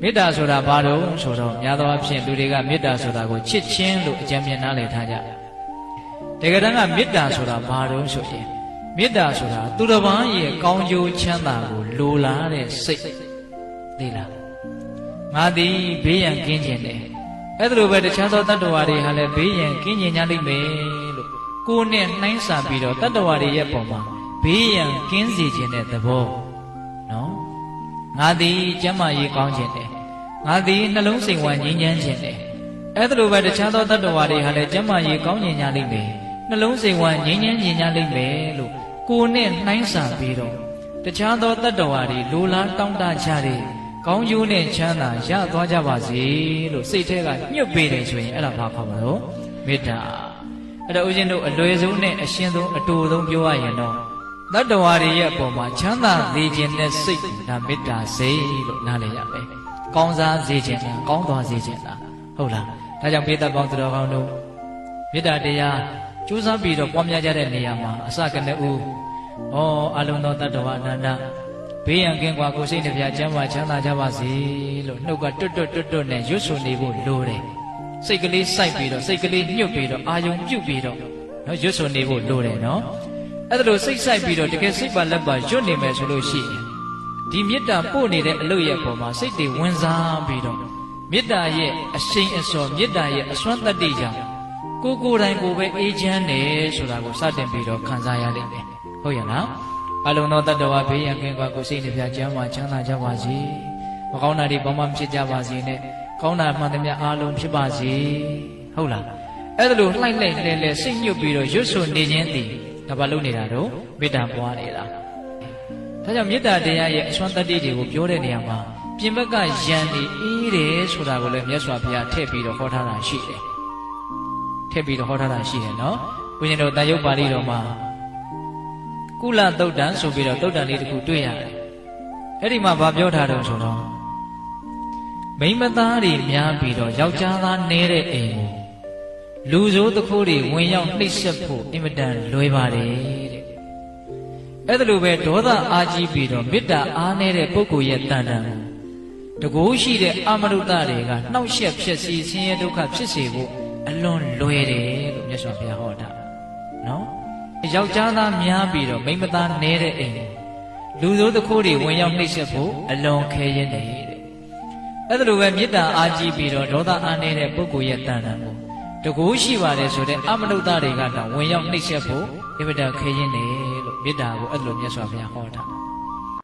မေတ္တာဆိုတာဘာလို့ဆိုတော့များသောအားဖြင့်လူတွေကမေတ္တာဆိုတာကိုချစ်ချင်းလို့အကြံဉာဏ်နားလည်ထားကြတကယ်တမ်းကမေတ္တာဆိုတာဘာလို့ဆိုရင်မေတ္တာဆိုတာသူတစ်ပါးရဲ့ကောင်းကျိုးချမ်းသာကိုလိုလားတဲ့စိတ်သိလားငါသည်ဘေးရန်ကင်းခြင်းတယ်အဲ့ဒါလိုပဲတခြားသောတတ္တဝါတွေဟာလည်းဘေးရန်ကင်းခြင်းကြလိမ့်မယ်လို့ကိုယ်နဲ့နှိုင်းစာပြီးတော့တတ္တဝါတွေရဲ့ပုံမှာဘေးရန်ကင်းစေခြင်းတဲ့သဘောနော်ငါသည်ကျမ်းမာရေးကောင်းခြင်းတယ်ငါသည်နှလုံးစိမ်ဝမ်းငြိမ်းချမ်းခြင်းတယ်အဲ့ဒါလိုပဲတခြားသောတတ္တဝါတွေဟာလည်းကျမ်းမာရေးကောင်းခြင်းကြလိမ့်မယ်နှလုံးစိမ်ဝမ်းငြိမ်းချမ်းခြင်းကြလိမ့်မယ်လို့ကိုယ်နဲ့နှိုင်းစာပြီးတော့တခြားသောတတ္တဝါတွေလိုလားတောင်းတကြတဲ့ကောင်းကျိုးနဲ့ချမ်းသာရသွားကြပါစေလို့စိတ်ထဲကညှို့ပေးတယ်ဆိုရင်အဲ့ဒါဘာခေါ်မလို့မေတ္တာအဲ့တော့ဦးဇင်းတို့အလွယ်ဆုံးနဲ့အရှင်းဆုံးအတူဆုံးပြောရရင်တော့တတ္တဝါတွေရဲ့အပေါ်မှာချမ်းသာစေခြင်းနဲ့စိတ်ဒါမေတ္တာစိတ်လို့နားလည်ရမယ်ကောင်းစားစေခြင်းလားကောင်းသွားစေခြင်းလားဟုတ်လားဒါကြောင့်ပိဿပေါင်းသူတော်ကောင်းတို့မေတ္တာတရားကြိုးစားပြီးတော့ပွားများကြတဲ့နေရာမှာအစကနဦးအလုံးသောတတ္တဝါအနန္တဘေးရန်ကင်းကွာကိုယ်စိတ်နှပြချမ်းသာချမ်းသာကြပါစေလို့နှုတ်ကတွတ်နဲ့ရွတ်ဆိုနေဖို့လိုတယ်စိတ်ကလေးစိုက်ပြီးတော့စိတ်ကလေးညှို့ပြီးတော့အာယုံပြုတ်ပြီးတော့နော်ရွတ်ဆိုနေဖို့လိုတယ်နော်အဲ့ဒါလိုစိတ်စိုက်ပြီးတော့တကယ်စိတ်ပါလက်ပါရွတ်နေမယ်ဆိုလို့ရှိရင်ဒီမေတ္တာပို့နေတဲ့အလုပ်ရဲ့ပုံမှာစိတ်တွေဝင်စားပြီးတော့မေတ္တာရဲ့အရှိန်အစောမေတ္တာရဲ့အစွမ်းတတ္တိကြောင့်ကိုယ်တိုင်ကိုပဲအေးချမ်းတယ်ဆိုတာကိုစတင်ပြီးတော့ခံစားရလိမ့်မယ်ဟုတ်ရဲ့လားအလုံးသောတတ္တဝါဘေးရန်ကင်းကွာကိုယ်စိတ်နှပြချမ်းသာချမ်းသာကြပါစေမကောင်းတာတွေဘာမှမဖြစ်ကြပါစေနဲ့ကောင်းတာမှန်သမျှအားလုံးဖြစ်ပါစေဟုတ်လားအဲ့ဒါလိုလှိုက်လဲစိတ်ညှို့ပြီးတော့ရွတ်ဆိုနေခြင်းသည်ဒါဘာလုပ်နေတာတော့မေတ္တာပွားနေတာဒါကြောင့်မေတ္တာတရားရဲ့အစွမ်းတတ္တိတွေကိုပြောတဲ့နေရာမှာပြင်ဘက်ကယံနေအေးတယ်ဆိုတာကိုလည်းမြတ်စွာဘုရားထည့်ပြီးတော့ဟောထားတာရှိတယ်ထည့်ပြီးတော့ဟောထားတာရှိတယ်နော်ဘုရားတို့တန်ရုပ်ပါဠိတော်မှာကုလသုတ်တံဆိုပြီးတော့သုတ်တံလေးတစ်ခုတွေ့ရတယ်အဲ့ဒီမှာဗာပြောထားတယ်ဆိုတော့မိန်းမသားတွေများပြီးတော့ယောက်ျားသားနည်းတဲ့အိမ်ကိုလူဆိုးတခိုးတွေဝင်ရောက်နှိပ်စက်ဖို့အင်မတန်လွယ်ပါတယ်တဲ့အဲ့ဒါလိုပဲဒေါသအားကြီးပြီးတော့မေတ္တာအားနည်းတဲ့ပုဂ္ဂိုလ်ရဲ့တန်တန်တကိုးရှိတဲ့အမရုတ္တတွေကနှောက်ယှက်ဖြစ်စီဆင်းရဲဒုက္ခဖြစ်စေဖို့အလွန်လွယ်တယ်လို့မြတ်စွာဘုရားဟောတာနော်ယောက်ျားသားများပြီးတော့မိန်းမသားနည်းတဲ့အိမ်လူဆိုးတခိုးတွေဝင်ရောက်နှိပ်စက်ဖို့အလွန်ခဲရင်တယ်တဲ့အဲ့ဒါလိုပဲမေတ္တာအားကြီးပြီးတော့ဒေါသအားနည်းတဲ့ပုဂ္ဂိုလ်ရဲ့တန်တန်ကိုတကိုးရှိပါတယ်ဆိုတဲ့အမနုဿတွေကတောင်ဝင်ရောက်နှိပ်စက်ဖို့အင်မတန်ခဲရင်တယ်လို့မေတ္တာကိုအဲ့လိုမြတ်စွာဘုရားဟောတာ